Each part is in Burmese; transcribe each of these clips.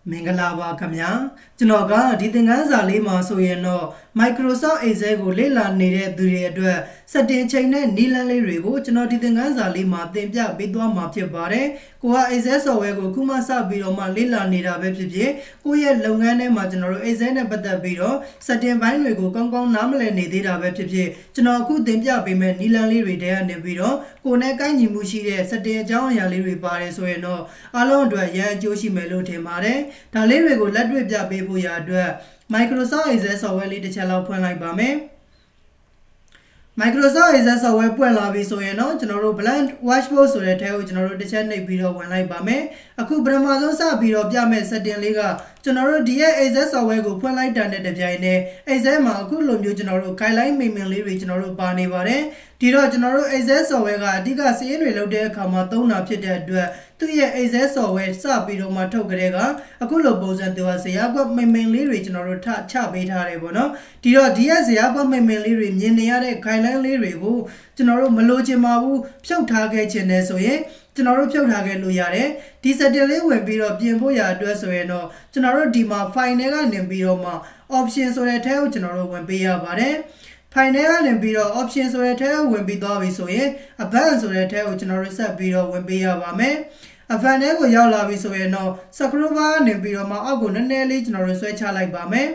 မင်္ဂလာပါခင်ဗျာကျွန်တော်ကဒီသင်ခန်းစာလေးမှာဆိုရင်တော့ Microsoft Excel ကိုလေ့လာနေတဲ့သူတွေအတွက်စတင်ချိန်နဲ့နည်းလမ်းလေးတွေကိုကျွန်တော်ဒီသင်ခန်းစာလေးမှာသင်ပြပေးသွားမှာဖြစ်ပါတယ်ကိုက Excel software ကိုခုမှစပြီးတော့မှလေ့လာနေတာပဲဖြစ်ဖြစ်ကိုယ့်ရဲ့လုပ်ငန်းထဲမှာကျွန်တော်တို့ Excel နဲ့ပတ်သက်ပြီးတော့စတင်ပိုင်းတွေကိုကောင်းကောင်းနားမလည်နေသေးတာပဲဖြစ်ဖြစ်ကျွန်တော်အခုသင်ပြပေးမယ့်နည်းလမ်းလေးတွေထဲကနေပြီးတော့ကိုယ်နဲ့ကိုက်ညီမှုရှိတဲ့စတင်အကြောင်းအရာလေးတွေပါတယ်ဆိုရင်တော့အားလုံးအတွက်ရန်အကျိုးရှိမယ်လို့ထင်ပါတယ်ဒါလေးတွေကိုလက်တွေ့ပြပေးဖို့ရအတွက် Microsoft Excel software လေးတစ်ချက်လောက်ဖွင့်လိုက်ပါမယ် Microsoft Excel software ပွင့်လာပြီဆိုရင်တော့ကျွန်တော်တို့ blank whiteboard ဆိုတဲ့ထဲကိုကျွန်တော်တို့တစ်ချက်နှိပ်ပြီးတော့ဝင်လိုက်ပါမယ်အခုပထမဆုံးစပြီးတော့ပြမယ့် setting လေးကကျွန်တော်တို့ဒီရဲ့ Excel software ကိုဖွင့်လိုက်တာနဲ့တပြိုင်နက် Excel မှာအခုလိုမျိုးကျွန်တော်တို့ guideline မိမင်လေးတွေကျွန်တော်တို့ပါနေပါတယ်ဒီတော့ကျွန်တော်တို့ Excel software ကအဓိကစာရင်းတွေလုပ်တဲ့အခါမှာသုံးတာဖြစ်တဲ့အတွက်သူ့ရဲ့ Excel software စပြီးတော့မှထုတ်ကြတဲ့ကအခုလိုပုံစံသူကဇယားကွက်မိမင်လေးတွေကျွန်တော်တို့ချပေးထားတယ်ပေါ့နော်ဒီတော့ဒီရဲ့ဇယားကွက်မိမင်လေးတွေမြင်နေရတဲ့ guideline လေးတွေကိုကျွန်တော်တို့မလိုချင်ပါဘူးဖြုတ်ထားခဲ့ခြင်းနဲ့ဆိုရင်ကျွန်တော်တို့ဖြုတ်ထားခဲ့လို့ရတယ်ဒီ setting လေးဝင်ပြီးတော့ပြင်ဖို့ရအတွက်ဆိုရင်တော့ကျွန်တော်တို့ဒီမှာ file ထဲကနေပြီးတော့မှ option ဆိုတဲ့ထဲကိုကျွန်တော်တို့ဝင်ပေးရပါတယ်file ထဲကနေပြီးတော့ option ဆိုတဲ့ထဲကိုဝင်ပြီးသွားပြီဆိုရင် advanced ဆိုတဲ့ထဲကိုကျွန်တော်တို့ဆက်ပြီးတော့ဝင်ပေးရပါမယ်advanced ထဲကိုရောက်လာပြီဆိုရင်တော့ scroll bar ကနေပြီးတော့မှအောက်ကိုနည်းနည်းလေးကျွန်တော်တို့ဆွဲချလိုက်ပါမယ်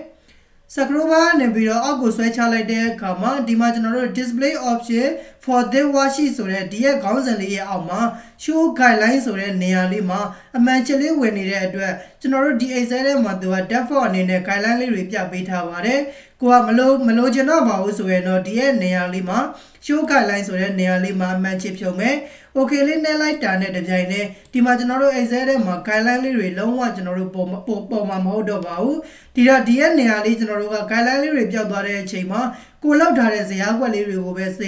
scroll bar နဲ့ပြီးတော့အောက်ကိုဆွဲချလိုက်တဲ့အခါမှာဒီမှာကျွန်တော်တို့ display option for this worksheet ဆိုတဲ့ဒီရဲ့ခေါင်းစဉ်လေးရဲ့အောက်မှာ show guideline ဆိုတဲ့နေရာလေးမှာအမှန်ချလေးဝင်နေတဲ့အတွက်ကျွန်တော်တို့ဒီ Excel ထဲမှာသူက default အနေနဲ့ guideline လေးတွေပြပေးထားပါတယ်ကိုကမလို့ချင်တော့ပါဘူးဆိုရင်တော့ဒီရဲ့နေရာလေးမှာ show guideline ဆိုတဲ့နေရာလေးမှာအမှန်ချဖြုံမယ် okay လေးနဲ့လိုက်တာနဲ့တပြိုင်တည်းဒီမှာကျွန်တော်တို့ Excel ထဲမှာ guideline လေးတွေလုံးဝကျွန်တော်တို့ပေါ်မှာမဟုတ်တော့ပါဘူးဒီတော့ဒီရဲ့နေရာလေးကျွန်တော်တို့က guideline လေးတွေပျောက်သွားတဲ့အချိန်မှာကိုလောက်ထားတဲ့ဇယားကွက်လေးတွေကိုပဲဇ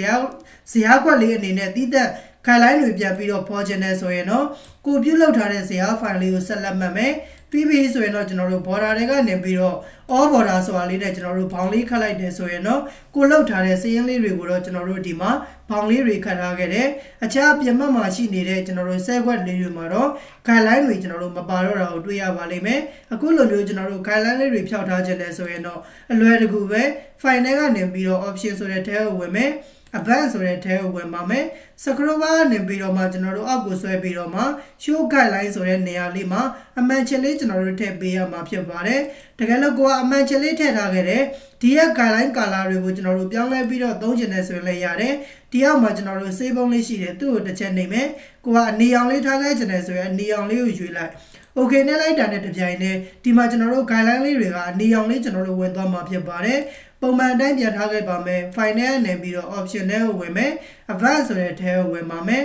ယားကွက်လေးအနေနဲ့တည်တဲ့ guideline တွေပြန်ပြီးတော့ပေါ်ချင်တယ်ဆိုရင်တော့ကိုပြုတ်လောက်ထားတဲ့ဇယား file လေးကိုဆက်လက်မှတ်မယ်ပြီးပြီဆိုရင်တော့ကျွန်တော်တို့ border တွေကနေပြီးတော့ all border ဆိုတာလေးနဲ့ကျွန်တော်တို့ဘောင်လေးခတ်လိုက်တယ်ဆိုရင်တော့ကိုလောက်ထားတဲ့စရင်းလေးတွေကိုတော့ကျွန်တော်တို့ဒီမှာဘောင်လေးတွေခတ်ထားခဲ့တယ်အခြားပြင်မှတ်မှာရှိနေတဲ့ကျွန်တော်တို့ဆဲခွက်လေးတွေမှာတော့ guideline တွေကျွန်တော်တို့မပါတော့တာကိုတွေ့ရပါလိမ့်မယ်အခုလိုမျိုးကျွန်တော်တို့ guideline လေးတွေဖြောက်ထားခြင်းလဲဆိုရင်တော့အလွယ်တကူပဲ file ထဲကနေပြီးတော့ option ဆိုတဲ့ထဲကိုဝင်မယ်advanced ဆိုတဲ့ထဲကိုဝင်ပါမယ် scroll bar နဲ့ပြီးတော့မှကျွန်တော်တို့အောက်ကိုဆွဲပြီးတော့မှ show guideline ဆိုတဲ့နေရာလေးမှာအမှန်ချလေးကျွန်တော်တို့ထည့်ပေးရမှာဖြစ်ပါတယ်တကယ်လို့ကိုကအမှန်ချလေးထည့်ထားခဲ့တယ်ဒီရဲ့ guideline color တွေကိုကျွန်တော်တို့ပြောင်းလဲပြီးတော့သုံးချင်တယ်ဆိုရင်လည်းရတယ်ဒီအောက်မှာကျွန်တော်တို့ save ပုံးလေးရှိတယ်သူ့ကိုတစ်ချက်နေမယ်ကိုကအနီအောင်လေးထားခဲ့ချင်တယ်ဆိုရင်အနီအောင်လေးကိုရွေးလိုက် okay နဲ့လိုက်တာနဲ့တပြိုင်တည်းဒီမှာကျွန်တော်တို့ guideline လေးတွေကအနီအောင်လေးကျွန်တော်တို့ဝင်သွားမှာဖြစ်ပါတယ်ပုံမှန်အတိုင်းပြန်ထားခဲ့ပါမယ် file နဲ့နေပြီးတော့ option နဲ့ကိုဝင်မယ် advanced ဆိုတဲ့ထဲကိုဝင်ပါမယ်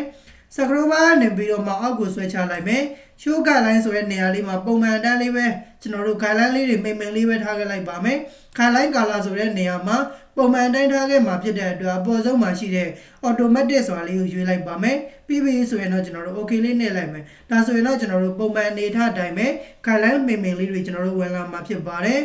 scroll bar နဲ့ပြီးတော့မှအောက်ကိုဆွဲချလိုက်မယ် show guideline ဆိုတဲ့နေရာလေးမှာပုံမှန်အတိုင်းလေးပဲကျွန်တော်တို့ guideline လေးတွေမိမ့်လေးပဲထားခဲ့လိုက်ပါမယ် guideline color ဆိုတဲ့နေရာမှာပုံမှန်အတိုင်းထားခဲ့မှာဖြစ်တဲ့အတွက်အပေါ်ဆုံးမှာရှိတဲ့ automatic ဆိုတာလေးကိုရွေးလိုက်ပါမယ်ပြီးပြီဆိုရင်တော့ကျွန်တော်တို့ okay လေးနှိပ်လိုက်မယ်ဒါဆိုရင်တော့ကျွန်တော်တို့ပုံမှန်အနေထားအတိုင်းပဲ guideline မိမ့်လေးတွေကျွန်တော်တို့ဝင်လာမှာဖြစ်ပါတယ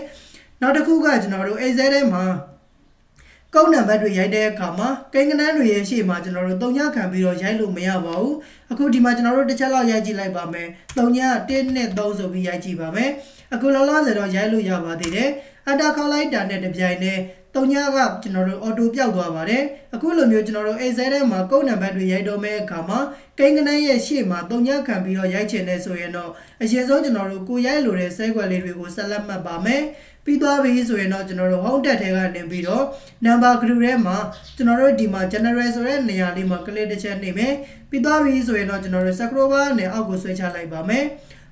်နောက်တစ်ခုကကျွန်တော်တို့ Excel ထဲမှာကုန်းနံပါတ်တွေရိုက်တဲ့အခါမှာကိန်းဂဏန်းတွေရဲ့ရှေ့မှာကျွန်တော်တို့3ညခံပြီးတော့ရိုက်လို့မရပါဘူးအခုဒီမှာကျွန်တော်တို့တစ်ချက်လောက်ရိုက်ကြည့်လိုက်ပါမယ်3ည1နဲ့3ဆိုပြီးရိုက်ကြည့်ပါမယ်အခုလောလောဆယ်တော့ရိုက်လို့ရပါသေးတယ်အတာခေါက်လိုက်တာနဲ့တပြိုင်တည်း3ညကကျွန်တော်တို့ auto ပျောက်သွားပါတယ်အခုလိုမျိုးကျွန်တော်တို့ Excel ထဲမှာကုန်းနံပါတ်တွေရိုက်တော့မဲ့အခါမှာကိန်းဂဏန်းရဲ့ရှေ့မှာ3ညခံပြီးတော့ရိုက်ချင်တယ်ဆိုရင်တော့အရင်ဆုံးကျွန်တော်တို့ကိုရိုက်လို့တဲ့ဆဲခွက်လေးတွေကိုဆက်လက်မှတ်ပါမယ်ပြီးသွားပြီဆိုရင်တော့ကျွန်တော်တို့ home tab ထဲကနေပြီးတော့ number group ထဲမှာကျွန်တော်တို့ဒီမှာ general ဆိုတဲ့နေရာလေးမှာ click တစ်ချက်နှိပ်မယ်ပြီးသွားပြီဆိုရင်တော့ကျွန်တော်တို့ scroll bar နဲ့အောက်ကိုဆွဲချလိုက်ပါမယ်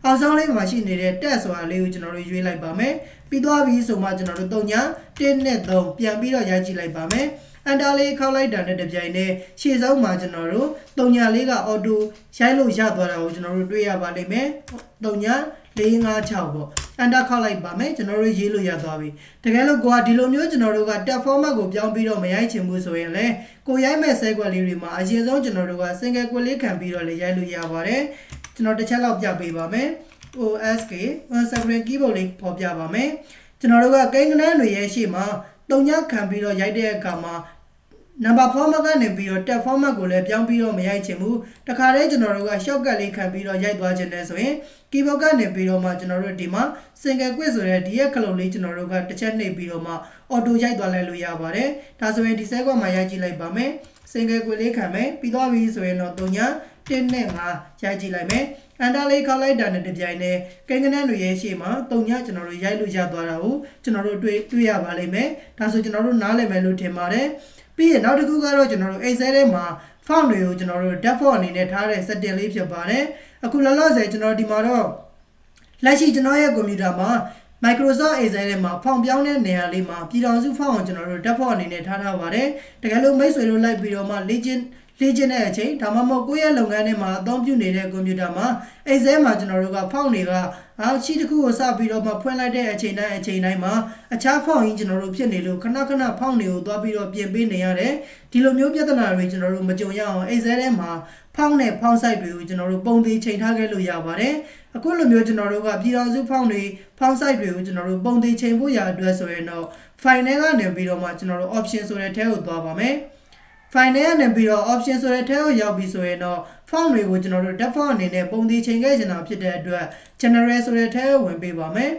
အောက်ဆုံးလေးမှာရှိနေတဲ့ tab ဆိုတာလေးကိုကျွန်တော်တို့ရွေးလိုက်ပါမယ်ပြီးသွားပြီဆိုမှကျွန်တော်တို့3ည1နဲ့3ပြန်ပြီးတော့ရိုက်ကြည့်လိုက်ပါမယ်enter လေးခောက်လိုက်တာနဲ့တပြိုင်တည်းရှေ့ဆုံးမှာကျွန်တော်တို့3ညလေးက auto ရိုက်လို့ရသွားတာကိုကျွန်တော်တို့တွေ့ရပါလိမ့်မယ်3ည456ပေါ့enter ခောက်လိုက်ပါမယ်ကျွန်တော်တို့ရေးလို့ရသွားပြီတကယ်လို့ကိုကဒီလိုမျိုးကျွန်တော်တို့က tab format ကိုပြောင်းပြီးတော့မရိုက်ချင်ဘူးဆိုရင်လည်းကိုရိုက်မဲ့ဆဲကွက်လေးတွေမှာအရင်ဆုံးကျွန်တော်တို့က single ကွက်လေးခံပြီးတော့လည်းရိုက်လို့ရပါတယ်ကျွန်တော်တစ်ချက်လောက်ပြပေးပါမယ် OSK on-screen keyboard လေးပေါ်ပြပါမယ်ကျွန်တော်တို့ကကိန်းဂဏန်းတွေရဲ့ရှေ့မှာ3ညခံပြီးတော့ရိုက်တဲ့အခါမှာ number format ကနေပြီးတော့ tab format ကိုလည်းပြောင်းပြီးတော့မရိုက်ချင်ဘူးတခါတည်းကျွန်တော်တို့က shortcut လေးခံပြီးတော့ရိုက်သွားခြင်းနဲ့ဆိုရင် keyboard ကနေပြီးတော့မှကျွန်တော်တို့ဒီမှာ single quick ဆိုတဲ့ဒီရဲ့ခလုံးလေးကျွန်တော်တို့ကတစ်ချက်နှိပ်ပြီးတော့မှ auto ရိုက်သွားလိုက်လို့ရပါတယ်ဒါဆိုရင်ဒီ set ကမှာရိုက်ကြည့်လိုက်ပါမယ် single quick လေးခံမယ်ပြီးသွားပြီဆိုရင်တော့3ည1နဲ့5ရိုက်ကြည့်လိုက်မယ်အန်တာလေးခောက်လိုက်တာနဲ့တပြိုင်တည်းကိန်းကနန်းတွေရဲ့ရှေ့မှာ3ညကျွန်တော်တို့ရိုက်လို့ရသွားတာကိုကျွန်တော်တို့တွေ့ရပါလိမ့်မယ်ဒါဆိုကျွန်တော်တို့နားလည်မယ်လို့ထင်ပါတယ်ပြီးရင်နောက်တစ်ခုကတော့ကျွန်တော်တို့ Excel ထဲမှာ font တွေကိုကျွန်တော်တို့ default အနေနဲ့ထားတဲ့ setting လေးဖြစ်ပါတယ်အခုလောလောဆယ်ကျွန်တော်ဒီမှာတော့လက်ရှိကျွန်တော်ရဲ့ကွန်ပျူတာမှာ Microsoft Excel ထဲမှာ font ပြောင်းတဲ့နေရာလေးမှာပြည်ထောင်စု font ကိုကျွန်တော်တို့ default အနေနဲ့ထားပါတယ်တကယ်လို့မိတ်ဆွေတို့လိုက်ပြီးတော့မှလေ့ကျင့်တဲ့အချိန်ဒါမှမဟုတ်ကိုယ့်ရဲ့လုပ်ငန်းထဲမှာအသုံးပြုနေတဲ့ကွန်ပျူတာမှာ Excel မှာကျွန်တော်တို့က font တွေကရှီတစ်ခုကိုစပြီးတော့မှဖွင့်လိုက်တဲ့အချိန်တိုင်းမှာအခြား font ကြီးကျွန်တော်တို့ဖြစ်နေလို့ခဏ font တွေကိုသွားပြီးတော့ပြင်ပေးနေရတယ်ဒီလိုမျိုးပြဿနာတွေကျွန်တော်တို့မကြုံရအောင် Excel ထဲမှာ font နဲ့ font size တွေကိုကျွန်တော်တို့ပုံသေးချိန်ထားခဲ့လို့ရပါတယ်အခုလိုမျိုးကျွန်တော်တို့ကပြည်ထောင်စု font တွေ font size တွေကိုကျွန်တော်တို့ပုံသေးချိန်ဖို့ရအတွက်ဆိုရင်တော့ file ထဲကနေပြီးတော့မှကျွန်တော်တို့ option ဆိုတဲ့ထဲကိုသွားပါမယ်file ထဲကနေပြီးတော့ option ဆိုတဲ့ထဲကိုရောက်ပြီဆိုရင်တော့ font တွေကိုကျွန်တော်တို့ default အနေနဲ့ပုံသေးချိန်ခဲ့ချင်တာဖြစ်တဲ့အတွက် general ဆိုတဲ့ထဲကိုဝင်ပေးပါမယ်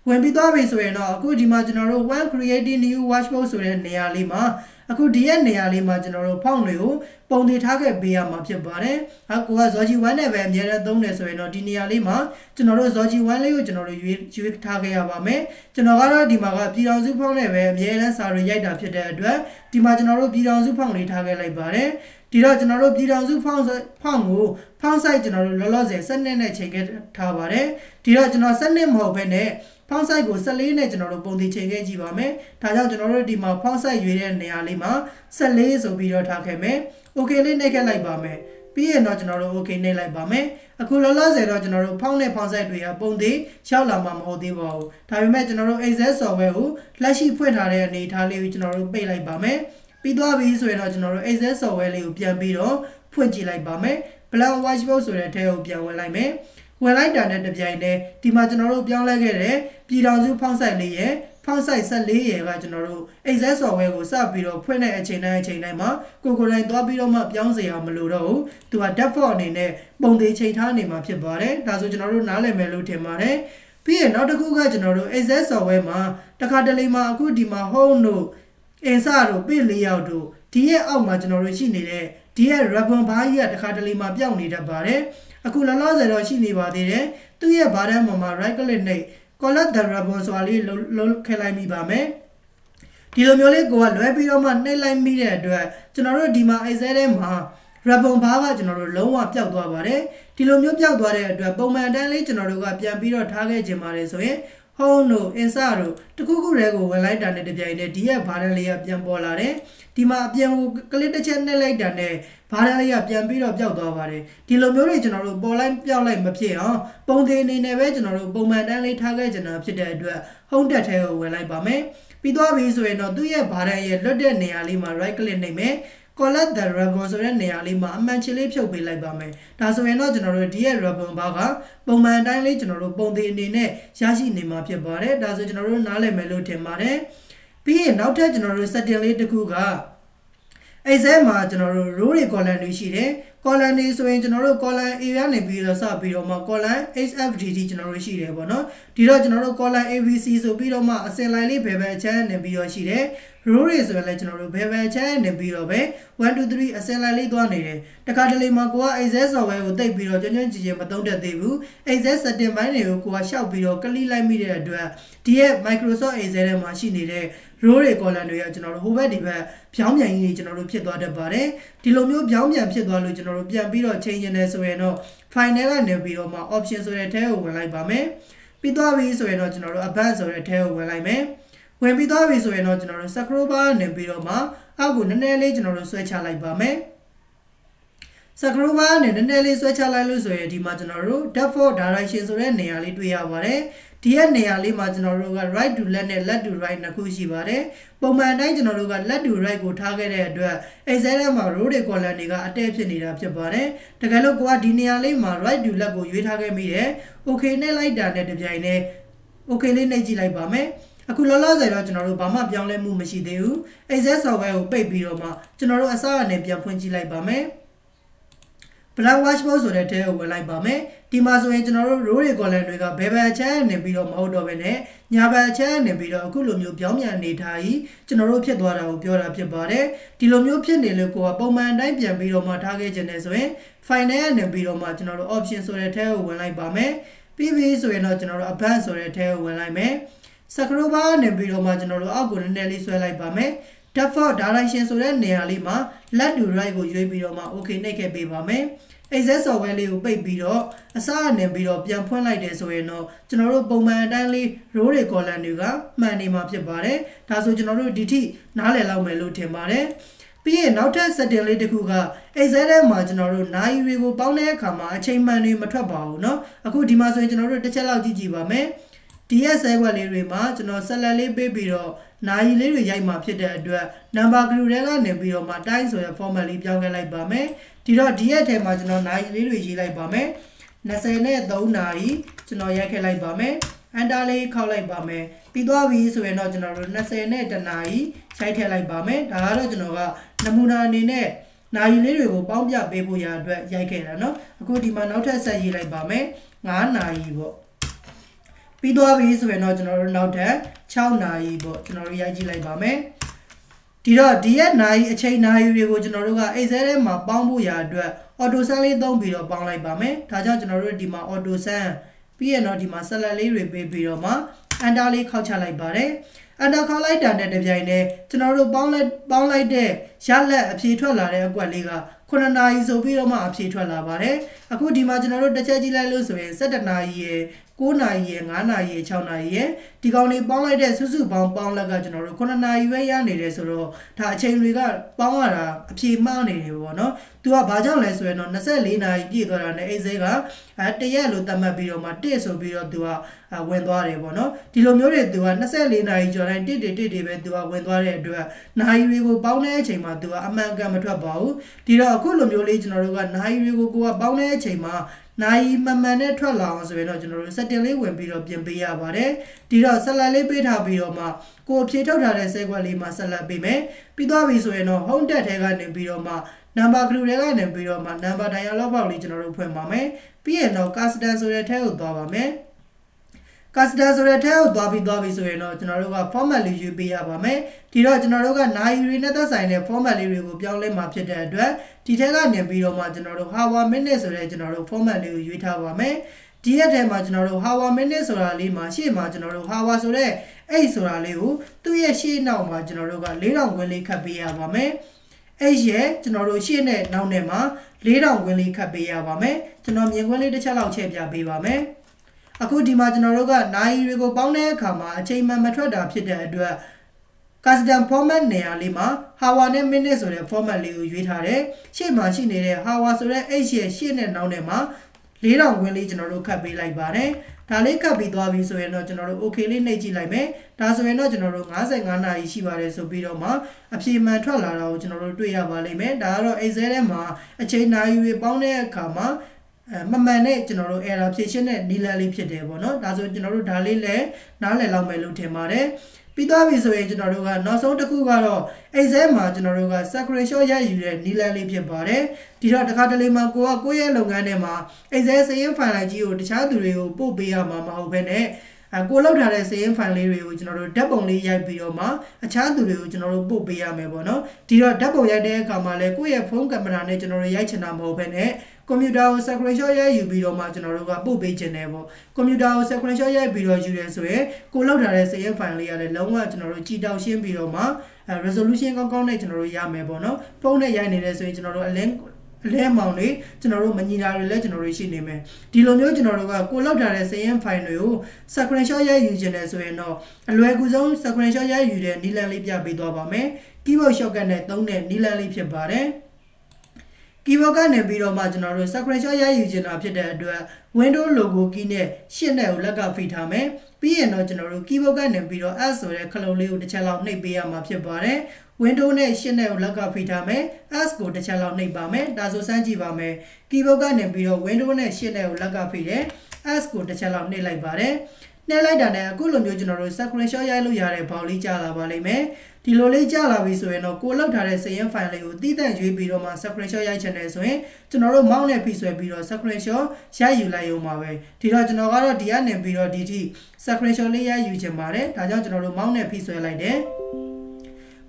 ဝင်ပြီးသွားပြီဆိုရင်တော့အခုဒီမှာကျွန်တော်တို့ one creating new watchboard ဆိုတဲ့နေရာလေးမှာအခုဒီရဲ့နေရာလေးမှာကျွန်တော်တို့ font တွေကိုပုံသေးထားခဲ့ပေးရမှာဖြစ်ပါတယ်ကိုက Zoji 1နဲ့ပဲအများနဲ့သုံးတယ်ဆိုရင်တော့ဒီနေရာလေးမှာကျွန်တော်တို့ Zoji 1လေးကိုကျွန်တော်တို့ရွေးထားခဲ့ရပါမယ်ကျွန်တော်ကတော့ဒီမှာကပြည်ထောင်စု font နဲ့ပဲအများနဲ့စာတွေရိုက်တာဖြစ်တဲ့အတွက်ဒီမှာကျွန်တော်တို့ပြည်ထောင်စု font လေးထားခဲ့လိုက်ပါတယ်ဒီတော့ကျွန်တော်တို့ပြည်ထောင်စု font ကို font size ကျွန်တော်တို့လောလောဆယ်12နဲ့ချိန်ခဲ့ထားပါတယ်ဒီတော့ကျွန်တော်12မဟုတ်ဘဲနဲ့font size ကို14နဲ့ကျွန်တော်တို့ပုံသေးချိန်ခဲ့ကြည့်ပါမယ်ဒါကြောင့်ကျွန်တော်တို့ဒီမှာ font size ရွေးတဲ့နေရာလေးမှာ14ဆိုပြီးတော့ထားခဲ့မယ် okay လေးနှိပ်ခဲ့လိုက်ပါမယ်ပြီးရင်တော့ကျွန်တော်တို့ okay နှိပ်လိုက်ပါမယ်အခုလောလောဆယ်တော့ကျွန်တော်တို့ font နဲ့ font size တွေကပုံသေးရောက်လာမှာမဟုတ်သေးပါဘူးဒါပေမဲ့ကျွန်တော်တို့ Excel software ကိုလက်ရှိဖွင့်ထားတဲ့အနေအထားလေးကိုကျွန်တော်တို့ပိတ်လိုက်ပါမယ်ပြီးသွားပြီဆိုရင်တော့ကျွန်တော်တို့ Excel software လေးကိုပြန်ပြီးတော့ဖွင့်ကြည့်လိုက်ပါမယ် blank watchboard ဆိုတဲ့ထဲကိုပြန်ဝင်လိုက်မယ်ဝင်လိုက်တာနဲ့တပြိုင်တည်းဒီမှာကျွန်တော်တို့ပြောင်းလဲခဲ့တဲ့ပြည်ထောင်စု font size လေးရဲ့ font size 14ရဲ့ကကျွန်တော်တို့ Excel software ကိုစပြီးတော့ဖွင့်တဲ့အချိန်တိုင်းမှာကိုယ်တိုင်သွားပြီးတော့မှပြောင်းစရာမလိုတော့ဘူးသူက default အနေနဲ့ပုံသေးချိန်ထားနေမှာဖြစ်ပါတယ်ဒါဆိုကျွန်တော်တို့နားလည်မယ်လို့ထင်ပါတယ်ပြီးရင်နောက်တစ်ခုကကျွန်တော်တို့ Excel software မှာတစ်ခါတလေမှာအခုဒီမှာ home တို့ insert တို့ page layout တို့ဒီရဲ့အောက်မှာကျွန်တော်တို့ရှိနေတဲ့ဒီရဲ့ ribbon bar ကြီးကတစ်ခါတလေမှာပြောင်းနေတတ်ပါတယ်အခုလောလောဆယ်တော့ရှိနေပါသေးတယ်သူ့ရဲ့ bar ထဲမှာ right click နဲ့ collect the ribbon ဆိုတာလေးလုံးခက်လိုက်မိပါမယ်ဒီလိုမျိုးလေးကိုကလွဲပြီးတော့မှနှိပ်လိုက်မိတဲ့အတွက်ကျွန်တော်တို့ဒီမှာ Excel ထဲမှာ ribbon bar ကကျွန်တော်တို့လုံးဝပျောက်သွားပါတယ်ဒီလိုမျိုးပျောက်သွားတဲ့အတွက်ပုံမှန်အတိုင်းလေးကျွန်တော်တို့ကပြန်ပြီးတော့ထားခဲ့ခြင်းပါတယ်ဆိုရင် home တို့ insert တို့တခုခုတွေကိုဝင်လိုက်တာနဲ့တပြိုင်တည်းဒီရဲ့ bar လေးကပြန်ပေါ်လာတယ်ဒီမှာအပြန်ကို click တစ်ချက်နှိပ်လိုက်တာနဲ့ဘားလေးကပြန်ပြီးတော့ပျောက်သွားပါတယ်ဒီလိုမျိုးတွေကျွန်တော်တို့ပေါ်လိုက်ပျောက်လိုက်မဖြစ်အောင်ပုံသေးအနေနဲ့ပဲကျွန်တော်တို့ပုံမှန်တန်းလေးထားခဲ့ကြတာဖြစ်တဲ့အတွက် home tab ထဲကိုဝင်လိုက်ပါမယ်ပြီးသွားပြီဆိုရင်တော့သူ့ရဲ့ဘားရဲ့လွတ်တဲ့နေရာလေးမှာ right click နှိပ်မယ် collect the ribbon ဆိုတဲ့နေရာလေးမှာအမှန်ချလေးဖြုတ်ပေးလိုက်ပါမယ်ဒါဆိုရင်တော့ကျွန်တော်တို့ဒီရဲ့ ribbon bar ကပုံမှန်အတိုင်းလေးကျွန်တော်တို့ပုံသေးအနေနဲ့ရရှိနေမှာဖြစ်ပါတယ်ဒါဆိုကျွန်တော်တို့နားလည်မယ်လို့ထင်ပါတယ်ပြီးရင်နောက်ထပ်ကျွန်တော်တို့ setting လေးတစ်ခုကExcel မှာကျွန်တော်တို့ row တွေ column တွေရှိတယ် column တွေဆိုရင်ကျွန်တော်တို့ column A ကနေပြီးတော့စပြီးတော့မှ column HFDD ကျွန်တော်တို့ရှိတယ်ပေါ့နော်ဒီတော့ကျွန်တော်တို့ column ABC ဆိုပြီးတော့မှအစင်လိုက်လေးဘယ်ဘက်အချမ်းနေပြီးတော့ရှိတယ် row တွေဆိုရင်လည်းကျွန်တော်တို့ဘယ်ဘက်အချမ်းနေပြီးတော့ပဲ1 2 3အစင်လိုက်လေးသွားနေတယ်တခါတလေမှာကိုက Excel software ကိုတိတ်ပြီးတော့ကျွမ်းကျွမ်းကျင်ကျင်မသုံးတတ်သေးဘူး Excel setting ဘိုင်းတွေကိုကိုကရှောက်ပြီးတော့ကလိလိုက်မိတဲ့အတွက်ဒီရဲ့ Microsoft Excel ထဲမှာရှိနေတဲ့row တွေ column တွေကကျွန်တော်တို့ဟိုဘက်ဒီဘက်ပြောင်းပြန်ကြီးကျွန်တော်တို့ဖြစ်သွားတတ်ပါတယ်ဒီလိုမျိုးပြောင်းပြန်ဖြစ်သွားလို့ကျွန်တော်တို့ပြန်ပြီးတော့ change နေဆိုရင်တော့ file ထဲကနေပြီးတော့မှ option ဆိုတဲ့ထဲကိုဝင်လိုက်ပါမယ်ပြီးသွားပြီဆိုရင်တော့ကျွန်တော်တို့ advanced ဆိုတဲ့ထဲကိုဝင်လိုက်မယ်ဝင်ပြီးသွားပြီဆိုရင်တော့ကျွန်တော်တို့ scroll bar နေပြီးတော့မှအောက်ကိုနည်းနည်းလေးကျွန်တော်တို့ဆွဲချလိုက်ပါမယ် scroll bar နဲ့နည်းနည်းလေးဆွဲချလိုက်လို့ဆိုရင်ဒီမှာကျွန်တော်တို့ default direction ဆိုတဲ့နေရာလေးတွေ့ရပါတယ်ဒီရဲ့နေရာလေးမှာကျွန်တော်တို့က right to left နဲ့ left to right နှစ်ခုရှိပါတယ်ပုံမှန်တိုင်းကျွန်တော်တို့က left to right ကိုထားခဲ့တဲ့အတွက် Excel ထဲမှာ row တွေ column တွေကအတဲဖြစ်နေတာဖြစ်ပါတယ်တကယ်လို့ကိုကဒီနေရာလေးမှာ right to left ကိုရွေးထားခဲ့မိတယ် okay နဲ့လိုက်တာနဲ့တပြိုင်တည်း okay လေးနှိပ်ကြည့်လိုက်ပါမယ် အခုလောလောဆယ်တော့ကျွန်တော်တို့ဘာမှပြောင်းလဲမှုမရှိသေးဘူး Access software ကိုပိတ်ပြီးတော့မှကျွန်တော်တို့အစအနေပြန်ဖွင့်ကြည့်လိုက်ပါမယ် Blank Washboard ဆိုတဲ့ထဲကိုဝင်လိုက်ပါမယ်ဒီမှာဆိုရင်ကျွန်တော်တို့ row တွေ column တွေကဘယ်ဘက်အချက်နေပြီးတော့မဟုတ်တော့ဘဲနဲ့ညာဘက်အချက်နေပြီးတော့အခုလိုမျိုးပြောင်းပြန်နေထားပြီးကျွန်တော်တို့ဖြစ်သွားတာကိုပြောတာဖြစ်ပါတယ်ဒီလိုမျိုးဖြစ်နေလို့ကိုကပုံမှန်အတိုင်းပြန်ပြီးတော့မှထားခဲ့ခြင်းနဲ့ဆိုရင် file နဲ့နေပြီးတော့မှကျွန်တော်တို့ option ဆိုတဲ့ထဲကိုဝင်လိုက်ပါမယ်ပြီးပြီဆိုရင်တော့ကျွန်တော်တို့ advanced ဆိုတဲ့ထဲကိုဝင်လိုက်မယ် scroll bar နေပြီးတော့မှကျွန်တော်တို့အောက်ကိုနည်းနည်းလေးဆွဲလိုက်ပါမယ် default direction ဆိုတဲ့နေရာလေးမှာ left to right ကိုရွေးပြီးတော့မှ okay နှိပ်ခဲ့ပေးပါမယ် Access software လေးကိုပိတ်ပြီးတော့အစအနေပြီးတော့ပြန်ဖွင့်လိုက်တယ်ဆိုရင်တော့ကျွန်တော်တို့ပုံမှန်အတိုင်းလေး row တွေ column တွေကမှန်နေမှာဖြစ်ပါတယ်ဒါဆိုကျွန်တော်တို့ဒီထိနားလည်လောက်မယ်လို့ထင်ပါတယ်ပြီးရင်နောက်ထပ် setting လေးတစ်ခုက Access ထဲမှာကျွန်တော်တို့နိုင်တွေကိုပေါင်းတဲ့အခါမှာအချိန်မှန်တွေမထွက်ပါဘူးเนาะအခုဒီမှာဆိုရင်ကျွန်တော်တို့တစ်ချက်လောက်ကြည့်ကြည့်ပါမယ်ဒီရဲ့ segway လေးတွေမှာကျွန်တော် select လေးပေးပြီးတော့နိုင်လေးတွေရိုက်မှာဖြစ်တဲ့အတွက် number group တွေကနေပြီးတော့မှ time ဆိုတဲ့ format လေးပြောင်းခဲ့လိုက်ပါမယ်ဒီတော့ဒီရဲ့ထဲမှာကျွန်တော်နိုင်လေးတွေရေးလိုက်ပါမယ်23နာရီကျွန်တော်ရိုက်ခဲ့လိုက်ပါမယ် enter လေးခောက်လိုက်ပါမယ်ပြီးသွားပြီဆိုရင်တော့ကျွန်တော်တို့21နာရီရိုက်ထည့်လိုက်ပါမယ်ဒါကတော့ကျွန်တော်ကနမူနာအနေနဲ့နိုင်လေးတွေကိုပေါင်းပြပေးဖို့ရအတွက်ရိုက်ခဲ့တာเนาะအခုဒီမှာနောက်ထပ်ဆက်ရေးလိုက်ပါမယ်9နာရီပေါ့ပြီးသွားပြီဆိုရင်တော့ကျွန်တော်တို့နောက်ထပ်6နာရီပေါ့ကျွန်တော်တို့ရိုက်ကြည့်လိုက်ပါမယ်ဒီတော့ဒီရဲ့နိုင်အချိန်နိုင်တွေကိုကျွန်တော်တို့က Excel ထဲမှာပေါင်းဖို့ရအတွက် auto sum လေးသုံးပြီးတော့ပေါင်းလိုက်ပါမယ်ဒါကြောင့်ကျွန်တော်တို့ဒီမှာ auto sum ပြီးရင်တော့ဒီမှာ select လေးတွေပေးပြီးတော့မှ enter လေးခောက်ချလိုက်ပါတယ် enter ခောက်လိုက်တာနဲ့တပြိုင်တည်းကျွန်တော်တို့ပေါင်းလိုက်တဲ့ရလက်အဖြေထွက်လာတဲ့အကွက်လေးက9နာရီဆိုပြီးတော့မှအဖြေထွက်လာပါတယ်အခုဒီမှာကျွန်တော်တို့တစ်ချက်ကြည့်လိုက်လို့ဆိုရင်17နာရီရယ်9နာရီရယ်9နာရီရယ်6နာရီရယ်ဒီကောင်လေးပေါင်းလိုက်တဲ့စုစုပေါင်းပေါင်းလက်ကကျွန်တော်တို့9နာရီပဲရနေတယ်ဆိုတော့ဒါအချိန်တွေကပေါင်းရတာအဖြေမှားနေတယ်ပေါ့နော်သူကဘာကြောင့်လဲဆိုရင်တော့24နာရီပြည့်သွားတာနဲ့အိတ်စေးကတရက်လို့သတ်မှတ်ပြီးတော့မှ1ဆိုပြီးတော့သူကဝင်သွားတယ်ပေါ့နော်ဒီလိုမျိုးတွေသူက24နာရီကျော်တိုင်း1ပဲသူကဝင်သွားတဲ့အတွက်နာရီတွေကိုပေါင်းတဲ့အချိန်မှာသူကအမှန်ကန်မထွက်ပါဘူးဒီတော့အခုလိုမျိုးလေးကျွန်တော်တို့ကနာရီတွေကိုကိုကပေါင်းတဲ့အချိန်မှာနိုင်မှန်မှန်နဲ့ထွက်လာအောင်ဆိုရင်တော့ကျွန်တော်တို့ setting လေးဝင်ပြီးတော့ပြင်ပေးရပါတယ်ဒီတော့ select လေးပေးထားပြီးတော့မှကိုဖြည့်ထုတ်ထားတဲ့ segway လေးမှာ select ပေးမယ်ပြီးသွားပြီဆိုရင်တော့ home tab ထဲကနေပြီးတော့မှ number group တွေကနေပြီးတော့မှ number dialog box လေးကျွန်တော်တို့ဖွင့်ပါမယ်ပြီးရင်တော့ custom ဆိုတဲ့ထဲကိုသွားပါမယ်custom ဆိုတဲ့ထဲကိုသွားပြီဆိုရင်တော့ကျွန်တော်တို့က format လေးယူပေးရပါမယ်ဒီတော့ကျွန်တော်တို့ကနိုင်ရီနဲ့သက်ဆိုင်တဲ့ format လေးတွေကိုပြောင်းလဲမှာဖြစ်တဲ့အတွက်ဒီထဲကနေပြီးတော့မှကျွန်တော်တို့ hour minute ဆိုတဲ့ကျွန်တော်တို့ format လေးကိုရွေးထားပါမယ်ဒီရက်ထဲမှာကျွန်တော်တို့ hour minute ဆိုတာလေးမှာရှေ့မှာကျွန်တော်တို့ hour ဆိုတဲ့အဲ့ဆိုတာလေးကိုသူ့ရဲ့ရှေ့နောက်မှာကျွန်တော်တို့က4000ခွင်းလေးခတ်ပေးရပါမယ်အဲ့ရဲ့ကျွန်တော်တို့ရှေ့နဲ့နောက်နဲ့မှာ4000ခွင်းလေးခတ်ပေးရပါမယ်ကျွန်တော်မြင်ခွင်းလေးတစ်ချက်လောက်ချဲ့ပြပေးပါမယ်အခုဒီမှာကျွန်တော်တို့ကနိုင်တွေကိုပေါင်းတဲ့အခါမှာအချိန်မှန်မထွက်တာဖြစ်တဲ့အတွက် custom format နေရာလေးမှာ hour နဲ့ minute ဆိုတဲ့ format လေးကိုရွေးထားတယ်ရှေ့မှာရှိနေတဲ့ hour ဆိုတဲ့ h ရဲ့ရှေ့နဲ့နောက်နဲ့မှာ4000ခွင်းလေးကျွန်တော်တို့ခတ်ပေးလိုက်ပါတယ်ဒါလေးခတ်ပြီးသွားပြီဆိုရင်တော့ကျွန်တော်တို့ okay လေးနှိပ်ကြည့်လိုက်မယ်ဒါဆိုရင်တော့ကျွန်တော်တို့55နာရီရှိပါတယ်ဆိုပြီးတော့မှအဖြေမှန်ထွက်လာတာကိုကျွန်တော်တို့တွေ့ရပါလိမ့်မယ်ဒါကတော့ Excel ထဲမှာအချိန်နာရီတွေပေါင်းတဲ့အခါမှာမမှန်နဲ့ကျွန်တော်တို့ error ဖြည့်ရှင်းတဲ့နည်းလမ်းလေးဖြစ်တယ်ပေါ့နော်ဒါဆိုကျွန်တော်တို့ဒါလေးလည်းနားလည်လောက်မယ်လို့ထင်ပါတယ်ပြီးသွားပြီဆိုရင်ကျွန်တော်တို့ကနောက်ဆုံးတစ်ခုကတော့ Excel မှာကျွန်တော်တို့က screenshot ရယူတဲ့နည်းလမ်းလေးဖြစ်ပါတယ်ဒီတော့တစ်ခါတလေမှာကိုယ့်ရဲ့လုပ်ငန်းထဲမှာ Excel စာရင်း file ကြီးကိုတခြားသူတွေကိုပို့ပေးရမှာမဟုတ်ဘဲနဲ့ကိုလောက်ထားတဲ့စာရင်း file လေးတွေကိုကျွန်တော်တို့ဓာတ်ပုံလေးရိုက်ပြီးတော့မှအခြားသူတွေကိုကျွန်တော်တို့ပို့ပေးရမယ်ပေါ့နော်ဒီတော့ဓာတ်ပုံရိုက်တဲ့အခါမှာလည်းကိုယ့်ရဲ့ဖုန်းကင်မရာနဲ့ကျွန်တော်တို့ရိုက်ချင်တာမဟုတ်ဘဲနဲ့ကွန်ပျူတာကို screenshot ရိုက်ယူပြီးတော့မှကျွန်တော်တို့ကပို့ပေးခြင်းတယ်ပေါ့ကွန်ပျူတာကို screenshot ရိုက်ပြီးတော့ယူရဲဆိုရင်ကိုလောက်ထားတဲ့စာရင်း file လေးကလည်းလုံးဝကျွန်တော်တို့ကြည်တောက်ရှင်းပြီးတော့မှ resolution ကောင်းကောင်းနဲ့ကျွန်တော်တို့ရမယ်ပေါ့နော်ဖုန်းနဲ့ရိုက်နေတယ်ဆိုရင်ကျွန်တော်တို့အလဲမောင်လေးကျွန်တော်တို့မညီတာတွေလည်းကျွန်တော်တို့ရှိနေမယ်ဒီလိုမျိုးကျွန်တော်တို့ကကိုလောက်ထားတဲ့စာရင်း file တွေကို screenshot ရိုက်ယူခြင်းတယ်ဆိုရင်တော့အလွယ်ကူဆုံး screenshot ရိုက်ယူတဲ့နည်းလမ်းလေးပြပေးသွားပါမယ် keyboard shortcut နဲ့သုံးတဲ့နည်းလမ်းလေးဖြစ်ပါတယ်keyboard ကနေပြီးတော့မှကျွန်တော်တို့ screenshot ရိုက်ယူခြင်းတာဖြစ်တဲ့အတွက် window logo key နဲ့ရှင်းတဲ့ကိုလက်ကဖိထားမယ်ပြီးရင်တော့ကျွန်တော်တို့ keyboard ကနေပြီးတော့ s ဆိုတဲ့ခလုံးလေးကိုတစ်ချက်လောက်နှိပ်ပေးရမှာဖြစ်ပါတယ် window နဲ့ရှင်းတဲ့ကိုလက်ကဖိထားမယ် s ကိုတစ်ချက်လောက်နှိပ်ပါမယ်ဒါဆိုစမ်းကြည့်ပါမယ် keyboard ကနေပြီးတော့ window နဲ့ရှင်းတဲ့ကိုလက်ကဖိတယ် s ကိုတစ်ချက်လောက်နှိပ်လိုက်ပါတယ် နှဲလိုက်တာနဲ့အခုလိုမျိုးကျွန်တော်တို့ screenshot ရိုက်လို့ရတဲ့ဘောက်လေးကြာလာပါလိမ့်မယ်ဒီလိုလေးကြာလာပြီဆိုရင်တော့ကိုလောက်ထားတဲ့စာရင်း file လေးကိုတည်တံ့ရွေးပြီးတော့မှ screenshot ရိုက်ချင်တယ်ဆိုရင်ကျွန်တော်တို့ mouse နဲ့ဖိဆွဲပြီးတော့ screenshot ရိုက်ယူလိုက်ရုံပါပဲဒီတော့ကျွန်တော်ကတော့ဒီကနေပြီးတော့ဒီထိ screenshot လေးရိုက်ယူချင်ပါတယ်ဒါကြောင့်ကျွန်တော်တို့ mouse နဲ့ဖိဆွဲလိုက်တယ်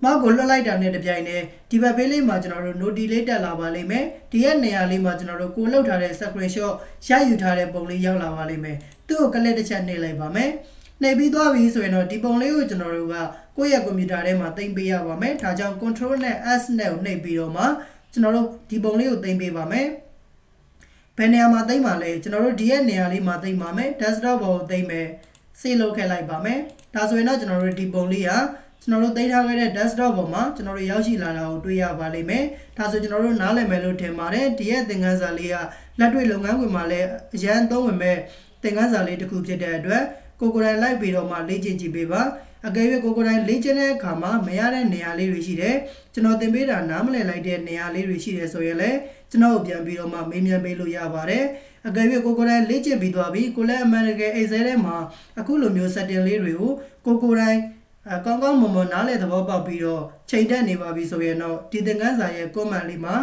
မောက်ကိုလွှတ်လိုက်တာနဲ့တပြိုင်တည်းဒီဘက်ဘေးလေးမှာကျွန်တော်တို့ note လေးတက်လာပါလိမ့်မယ်ဒီရဲ့နေရာလေးမှာကျွန်တော်တို့ကိုလောက်ထားတဲ့ screenshot ရိုက်ယူထားတဲ့ပုံလေးရောက်လာပါလိမ့်မယ်သူ့ကိုကလစ်တစ်ချက်နှိပ်လိုက်ပါမယ်နှိပ်ပြီးသွားပြီဆိုရင်တော့ဒီပုံလေးကိုကျွန်တော်တို့ကကိုယ့်ရဲ့ကွန်ပျူတာထဲမှာတင်ပေးရပါမယ်ဒါကြောင့် control နဲ့ s နဲ့ကိုနှိပ်ပြီးတော့မှကျွန်တော်တို့ဒီပုံလေးကိုတင်ပေးပါမယ်ဘယ်နေရာမှာတင်ပါလဲကျွန်တော်တို့ဒီရဲ့နေရာလေးမှာတင်ပါမယ် desktop ဘောကိုတင်မယ်စေးလုပ်ခဲ့လိုက်ပါမယ်ဒါဆိုရင်တော့ကျွန်တော်တို့ဒီပုံလေးဟာကျွန်တော်တို့သိထားခဲ့တဲ့ desktop ပေါ်မှာကျွန်တော်တို့ရောက်ရှိလာတာကိုတွေ့ရပါလိမ့်မယ်ဒါဆိုကျွန်တော်တို့နားလည်မယ်လို့ထင်ပါတယ်ဒီရဲ့သင်ခန်းစာလေးကလက်တွေ့လုပ်ငန်းခွင်မှာလည်းအရန်သုံးဝင်မဲ့သင်ခန်းစာလေးတစ်ခုဖြစ်တဲ့အတွက်ကိုယ်တိုင်လိုက်ပြီးတော့မှလေ့ကျင့်ကြည့်ပေးပါအကယ်၍ကိုယ်တိုင်လေ့ကျင့်တဲ့အခါမှာမရတဲ့နေရာလေးတွေရှိတယ်ကျွန်တော်သင်ပေးတာနားမလည်လိုက်တဲ့နေရာလေးတွေရှိတယ်ဆိုရင်လည်းကျွန်တော်ပြန်ပြီးတော့မှမေးမြန်းပေးလို့ရပါတယ်အကယ်၍ကိုယ်တိုင်လေ့ကျင့်ပြီးသွားပြီကိုလည်းအမှန်တကယ် Excel ထဲမှာအခုလိုမျိုး setting လေးတွေကိုကိုယ်တိုင်ကောင်းကောင်းမွန်မွန်နားလည်သဘောပေါက်ပြီးတော့ချိန်တက်နေပါပြီဆိုရင်တော့ဒီသင်ခန်းစာရဲ့ comment လေးမှာ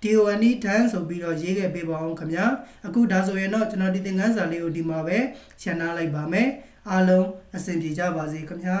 DONE done ဆိုပြီးတော့ရေးခဲ့ပေးပါအောင်ခင်ဗျာအခုဒါဆိုရင်တော့ကျွန်တော်ဒီသင်ခန်းစာလေးကိုဒီမှာပဲရှင်းထားလိုက်ပါမယ်အားလုံးအဆင်ပြေကြပါစေခင်ဗျာ